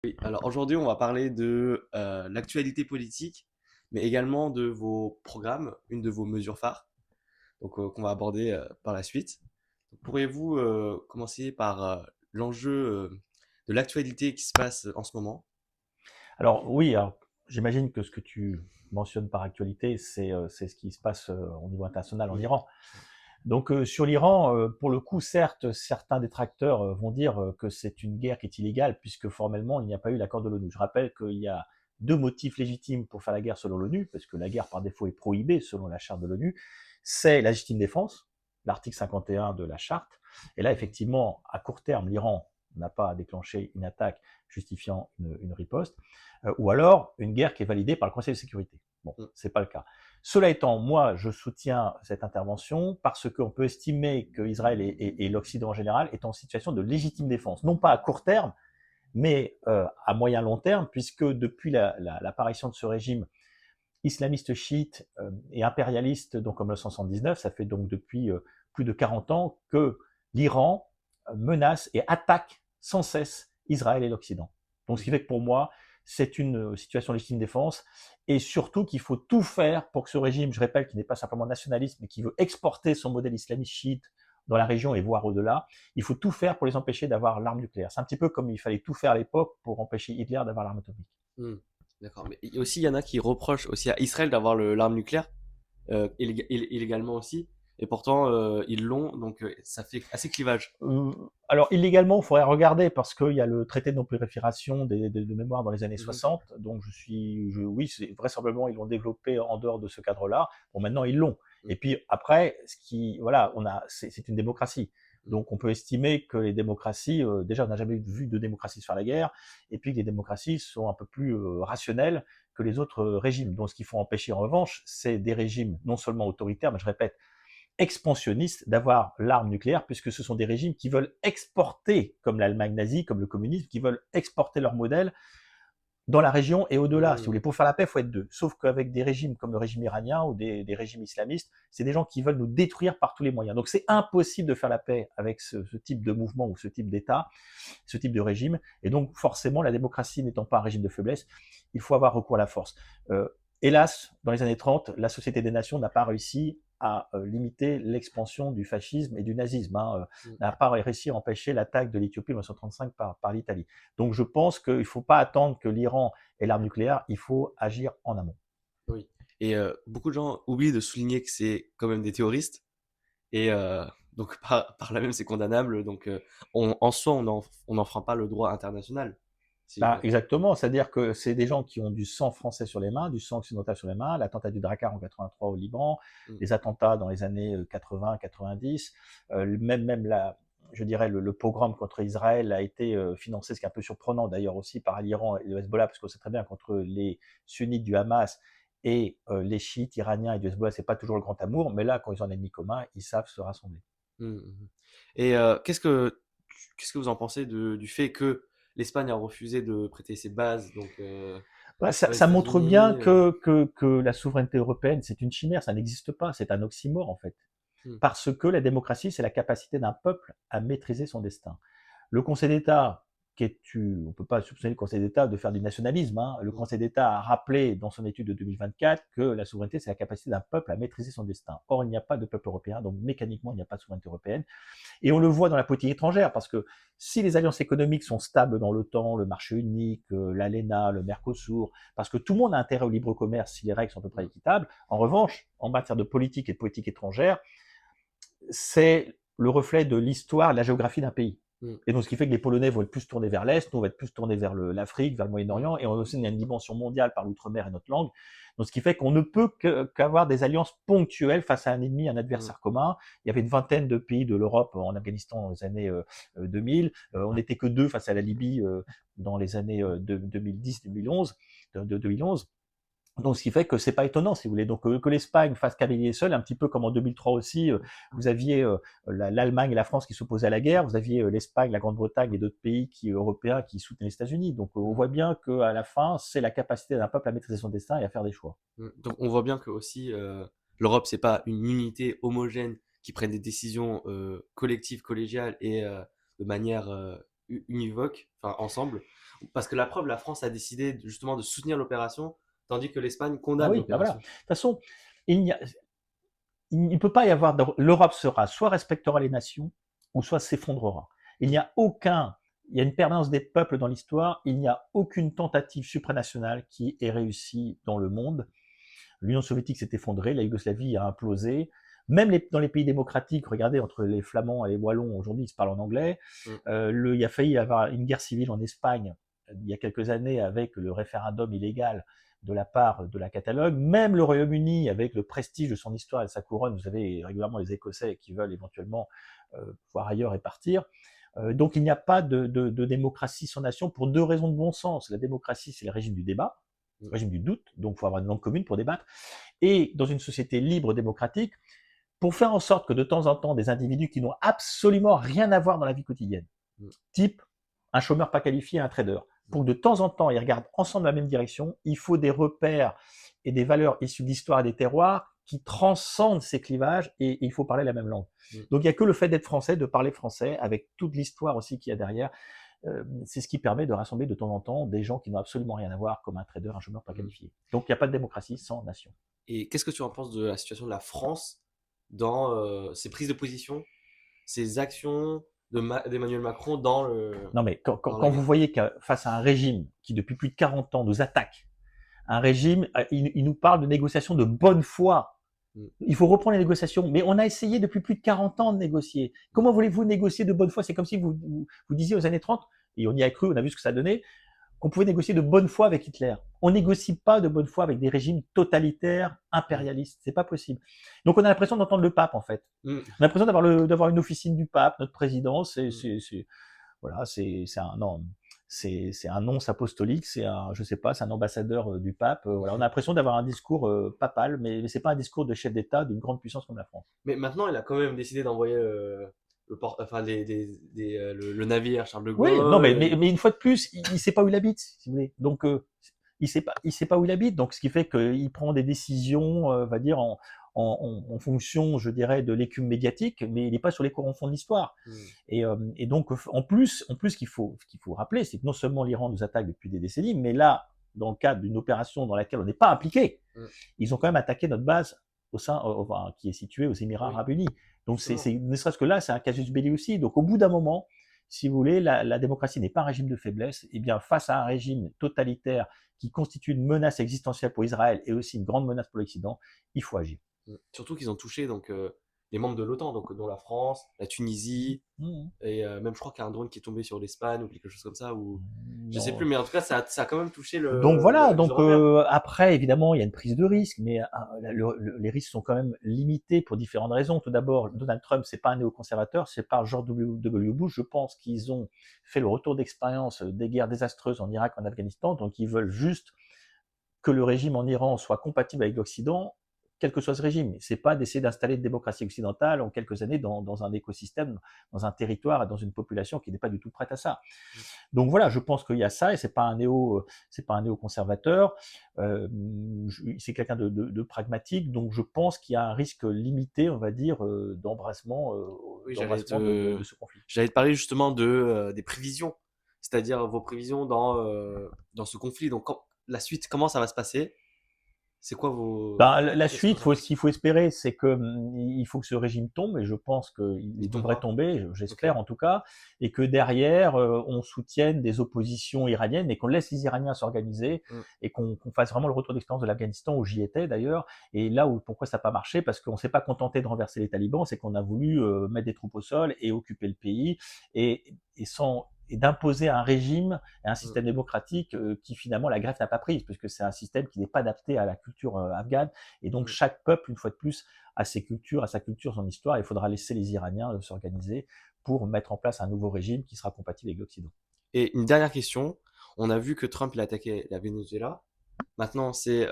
Oui, alors aujourd'hui, on va parler de l'actualité politique, mais également de vos programmes, une de vos mesures phares, donc qu'on va aborder par la suite. Donc, pourriez-vous commencer par l'enjeu de l'actualité qui se passe en ce moment? Alors oui, alors, j'imagine que ce que tu mentionnes par actualité, c'est ce qui se passe au niveau international en Oui. Iran. Donc sur l'Iran, pour le coup, certes, certains détracteurs vont dire que c'est une guerre qui est illégale puisque formellement il n'y a pas eu l'accord de l'ONU. Je rappelle qu'il y a deux motifs légitimes pour faire la guerre selon l'ONU, parce que la guerre par défaut est prohibée selon la charte de l'ONU. C'est la légitime défense, l'article 51 de la charte. Et là, Mhm. effectivement, à court terme, l'Iran n'a pas déclenché une attaque justifiant une riposte, ou alors une guerre qui est validée par le Conseil de sécurité. Bon, Mm. c'est pas le cas. Cela étant, moi, je soutiens cette intervention parce qu'on peut estimer que Israël et l'Occident en général est en situation de légitime défense, non pas à court terme, mais à moyen long terme, puisque depuis l'apparition de ce régime islamiste chiite et impérialiste, donc en 1979, ça fait donc depuis plus de 40 ans que l'Iran menace et attaque sans cesse Israël et l'Occident. Donc ce qui Mhm. fait que pour moi, c'est une situation de légitime défense et surtout qu'il faut tout faire pour que ce régime, je répète, qui n'est pas simplement nationaliste, mais qui veut exporter son modèle islamiste chiite dans la région et voire au-delà, il faut tout faire pour les empêcher d'avoir l'arme nucléaire. C'est un petit peu comme il fallait tout faire à l'époque pour empêcher Hitler d'avoir l'arme atomique. Mm. D'accord, mais aussi il y en a qui reprochent aussi à Israël d'avoir l'arme nucléaire, illégalement aussi, et pourtant ils l'ont, donc ça fait assez clivage. Alors illégalement, il faudrait regarder parce qu'il y a le traité de non-prolifération de mémoire dans les années Mhm. 60. Donc oui, c'est vraisemblablement ils l'ont développé en dehors de ce cadre-là. Bon, maintenant ils l'ont. Mm. Et puis après, voilà, c'est une démocratie. Mm. Donc on peut estimer que les démocraties, déjà on n'a jamais vu de démocratie se faire la guerre, et puis que les démocraties sont un peu plus rationnelles que les autres régimes. Donc ce qu'il faut empêcher en revanche, c'est des régimes non seulement autoritaires, mais je répète, expansionnistes d'avoir l'arme nucléaire, puisque ce sont des régimes qui veulent exporter, comme l'Allemagne nazie, comme le communisme, qui veulent exporter leur modèle dans la région et au-delà. Si vous voulez, Mm. pour faire la paix, il faut être deux. Sauf qu'avec des régimes comme le régime iranien ou des régimes islamistes, c'est des gens qui veulent nous détruire par tous les moyens. Donc c'est impossible de faire la paix avec ce type de mouvement ou ce type d'État, ce type de régime. Et donc forcément, la démocratie n'étant pas un régime de faiblesse, il faut avoir recours à la force. Euh, Hélas, dans les années 30, la Société des Nations n'a pas réussi à limiter l'expansion du fascisme et du nazisme, hein, Mm. n'a pas réussi à empêcher l'attaque de l'Éthiopie en 1935 par l'Italie. Donc je pense qu'il ne faut pas attendre que l'Iran ait l'arme nucléaire, il faut agir en amont. Oui. Et beaucoup de gens oublient de souligner que c'est quand même des terroristes. Et donc, par là même, c'est condamnable. Donc, en soi, on n'enfreint pas le droit international. Si j'ai Ben, bien compris. exactement, c'est-à-dire que c'est des gens qui ont du sang français sur les mains, du sang occidental sur les mains, l'attentat du Drakkar en 83 au Liban, Mm. les attentats dans les années 80-90, même je dirais le pogrom contre Israël a été financé, ce qui est un peu surprenant d'ailleurs aussi par l'Iran et le Hezbollah, parce qu'on sait très bien qu'entre les sunnites du Hamas et les chiites iraniens et du Hezbollah, c'est pas toujours le grand amour, mais là, quand ils ont un ennemi commun, ils savent se rassembler. Mm, mhm. Et qu'est-ce que vous en pensez du fait que l'Espagne a refusé de prêter ses bases donc, Ouais, aux ça montre bien États-Unis que la souveraineté européenne, c'est une chimère, ça n'existe pas, c'est un oxymore en fait. mm, Parce que la démocratie, c'est la capacité d'un peuple à maîtriser son destin. Le Conseil d'État, on ne peut pas soupçonner le Conseil d'État de faire du nationalisme, hein. Le mm, Conseil d'État a rappelé dans son étude de 2024 que la souveraineté, c'est la capacité d'un peuple à maîtriser son destin. Or, il n'y a pas de peuple européen, donc mécaniquement, il n'y a pas de souveraineté européenne. Et on le voit dans la politique étrangère, parce que si les alliances économiques sont stables dans l'OTAN, le marché unique, l'ALENA, le Mercosur, parce que tout le monde a intérêt au libre commerce si les règles sont à peu près mm, équitables, en revanche, en matière de politique et de politique étrangère, c'est le reflet de l'histoire, de la géographie d'un pays. mm, Et donc, ce qui fait que les Polonais vont être plus tournés vers l'Est, nous, on va être plus tournés vers l'Afrique, vers le mm, Moyen-Orient, et on a aussi une dimension mondiale par l'outre-mer et notre langue. Donc, ce qui fait qu'on ne peut qu'avoir des alliances ponctuelles face à un ennemi, un mm, adversaire commun. Il y avait une vingtaine de pays de l'Europe en Afghanistan dans les années 2000. On n'était que deux face à la Libye dans les années 2010-2011, de 2011. Donc, ce qui fait que c'est pas étonnant, si vous voulez. Donc, que l'Espagne fasse cavalier seul, un petit peu comme en 2003 aussi, vous aviez l'Allemagne et la France qui s'opposaient à la guerre, vous aviez l'Espagne, la Grande-Bretagne et d'autres pays européens qui soutenaient les États-Unis. Donc, on mm, voit bien qu'à la fin, c'est la capacité d'un peuple à maîtriser son destin et à faire des choix. mm. Donc, on voit bien que aussi l'Europe, c'est pas une unité homogène qui prenne des décisions collectives, collégiales et de manière univoque, enfin ensemble, parce que la preuve, la France a décidé justement de soutenir l'opération, tandis que l'Espagne Ah condamne oui, ben voilà. De l'opération. toute façon, il n'y a, il ne peut pas y avoir. L'Europe sera soit respectera les nations, ou soit s'effondrera. Il n'y a aucun. Il y a une permanence des peuples dans l'histoire. Il n'y a aucune tentative supranationale qui ait réussi dans le monde. L'Union soviétique s'est effondrée, la Yougoslavie a implosé. Même dans les pays démocratiques, regardez, entre les Flamands et les Wallons, aujourd'hui, ils se parlent en anglais. Mm. Il y a failli y avoir une guerre civile en Espagne il y a quelques années avec le référendum illégal de la part de la Catalogne. Même le Royaume-Uni, avec le prestige de son histoire et de sa couronne, vous avez régulièrement les Écossais qui veulent éventuellement voir ailleurs et partir. Donc il n'y a pas de démocratie sans nation pour deux raisons de bon sens. La démocratie, c'est le régime du débat, le Mm. régime du doute, donc il faut avoir une langue commune pour débattre. Et dans une société libre, démocratique, pour faire en sorte que de temps en temps, des individus qui n'ont absolument rien à voir dans la vie quotidienne, Mm. type un chômeur pas qualifié, un trader, pour que de temps en temps, ils regardent ensemble la même direction, il faut des repères et des valeurs issues de l'histoire et des terroirs qui transcendent ces clivages et il faut parler la même langue. Mm. Donc il n'y a que le fait d'être français, de parler français, avec toute l'histoire aussi qu'il y a derrière, c'est ce qui permet de rassembler de temps en temps des gens qui n'ont absolument rien à voir, comme un trader, un chômeur pas Mm. qualifié. Donc il n'y a pas de démocratie sans nation. Et qu'est-ce que tu en penses de la situation de la France dans ses prises de position, ses actions d'Emmanuel Macron Non mais dans la vous guerre? voyez que face à un régime qui depuis plus de 40 ans nous attaque, un régime, il nous parle de négociations de bonne foi. Mm. Il faut reprendre les négociations. Mais on a essayé depuis plus de 40 ans de négocier. Comment voulez-vous négocier de bonne foi? C'est comme si vous disiez aux années 30, et on y a cru, on a vu ce que ça donnait, qu'on pouvait négocier de bonne foi avec Hitler. On négocie pas de bonne foi avec des régimes totalitaires, Mm. impérialistes. C'est pas possible. Donc on a l'impression d'entendre le pape, en fait. Mm. On a l'impression d'avoir une officine du pape, notre président, Mm. voilà, c'est un non, c'est un nonce apostolique, c'est un, je sais pas, c'est un ambassadeur du pape. Voilà, on a l'impression d'avoir un discours papal, mais c'est pas un discours de chef d'État d'une grande puissance comme la France. Mais maintenant, il a quand même décidé d'envoyer enfin, le navire Charles de Oui, non, Gaulle. mais une fois de plus, il sait pas où il habite, si vous voulez. Donc il sait pas où il habite, donc ce qui fait qu'il prend des décisions, va dire en fonction, je dirais, de l'écume médiatique, mais il n'est pas sur les courants fonds de l'histoire. Mm. Et donc, en plus, ce qu'il faut rappeler, c'est que non seulement l'Iran nous attaque depuis des décennies, mais là, dans le cadre d'une opération dans laquelle on n'est pas impliqué, Mm. ils ont quand même attaqué notre base enfin, qui est située aux Émirats Oui, Arabes Unis. Donc, justement. ne serait-ce que là, c'est un casus belli aussi. Donc, au bout d'un moment, si vous voulez, la démocratie n'est pas un régime de faiblesse. Et bien, face à un régime totalitaire qui constitue une menace existentielle pour Israël et aussi une grande menace pour l'Occident, il faut agir. Mm. Surtout qu'ils ont touché donc, les membres de l'OTAN, donc dont la France, la Tunisie, Mmh. et même je crois qu'il y a un drone qui est tombé sur l'Espagne ou quelque chose comme ça, ou je sais plus, Non. mais en tout cas, ça a quand même touché Donc voilà, les donc Européens. après évidemment il y a une prise de risque, mais les risques sont quand même limités pour différentes raisons. Tout d'abord, Donald Trump c'est pas un néoconservateur, c'est par George W. Bush. Je pense qu'ils ont fait le retour d'expérience des guerres désastreuses en Irak, en Afghanistan, donc ils veulent juste que le régime en Iran soit compatible avec l'Occident, quel que soit ce régime. C'est pas d'essayer d'installer une démocratie occidentale en quelques années dans un écosystème, dans un territoire et dans une population qui n'est pas du tout prête à ça. Mm. Donc voilà, je pense qu'il y a ça et c'est pas un néoconservateur. C'est quelqu'un de pragmatique, donc je pense qu'il y a un risque limité, on va dire, Oui, d'embrassement de ce conflit. j'allais te parler justement des prévisions, c'est-à-dire vos prévisions dans ce conflit. Donc, la suite, comment ça va se passer? C'est quoi vos. Ben, la Qu'est-ce que suite, vous en ce qu'il pensez? faut espérer, c'est que il faut que ce régime tombe, et je pense Il qu'il devrait tombera? tomber, Ok. j'espère en tout cas, et que derrière, on soutienne des oppositions iraniennes, et qu'on laisse les Iraniens s'organiser, Mm. et qu'on fasse vraiment le retour d'expérience de l'Afghanistan, où j'y étais d'ailleurs, et là où pourquoi ça n'a pas marché, parce qu'on s'est pas contenté de renverser les talibans, c'est qu'on a voulu mettre des troupes au sol et occuper le pays, et d'imposer un régime et un Mm. système démocratique qui finalement la greffe n'a pas prise, puisque c'est un système qui n'est pas adapté à la culture afghane. Et donc Mm. chaque peuple, une fois de plus, a ses cultures, a sa culture, son histoire. Il faudra laisser les Iraniens s'organiser pour mettre en place un nouveau régime qui sera compatible avec l'Occident. Et une dernière question. On a vu que Trump il a attaqué la Venezuela. Maintenant, c'est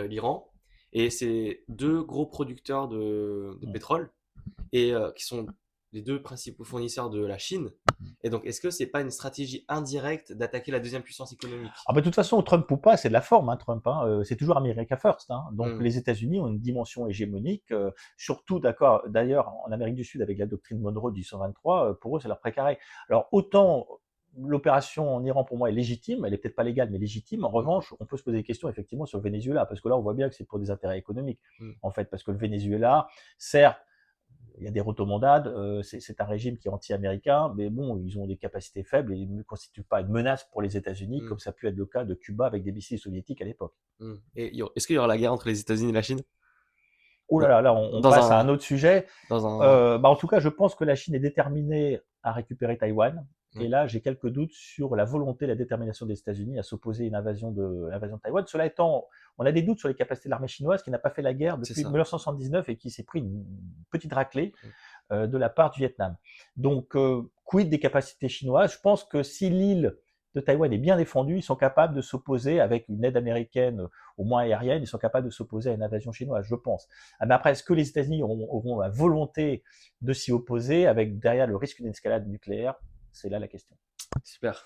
l'Iran. Et c'est deux gros producteurs de Mm. pétrole et qui sont les deux principaux fournisseurs de la Chine. Et donc, est-ce que c'est pas une stratégie indirecte d'attaquer la deuxième puissance économique? Ah bah, de toute façon, Trump ou pas, c'est de la forme, hein, Trump. Hein. C'est toujours America First. Hein. Donc Hmm, les États-Unis ont une dimension hégémonique, surtout d'accord. D'ailleurs, en Amérique du Sud, avec la doctrine Monroe du 123, pour eux, c'est leur précaré. Alors autant l'opération en Iran, pour moi, est légitime, elle est peut-être pas légale, mais légitime. En hmm, revanche, on peut se poser des questions effectivement sur le Venezuela, parce que là, on voit bien que c'est pour des intérêts économiques, hmm, en fait, parce que le Venezuela, certes, il y a des rotomondades, c'est un régime qui est anti-américain, mais bon, ils ont des capacités faibles et ils ne constituent pas une menace pour les États-Unis, hmm, comme ça a pu être le cas de Cuba avec des missiles soviétiques à l'époque. hmm. Et est-ce qu'il y aura la guerre entre les États-Unis et la Chine? Oh là Dans, là, là, on dans passe à un un, autre sujet. dans un, Bah, en tout cas, je pense que la Chine est déterminée à récupérer Taïwan. Et ouais, là, j'ai quelques doutes sur la volonté, la détermination des États-Unis à s'opposer à une invasion de Taïwan. Cela étant, on a des doutes sur les capacités de l'armée chinoise qui n'a pas fait la guerre c'est depuis ça. 1979 et qui s'est pris une petite raclée Hmm, de la part du Vietnam. Donc, quid des capacités chinoises? Je pense que si l'île de Taïwan est bien défendue, ils sont capables de s'opposer avec une aide américaine, au moins aérienne, ils sont capables de s'opposer à une invasion chinoise, je pense. Ah, mais après, est-ce que les États-Unis auront la volonté de s'y opposer avec derrière le risque d'une escalade nucléaire? C'est là la question. super.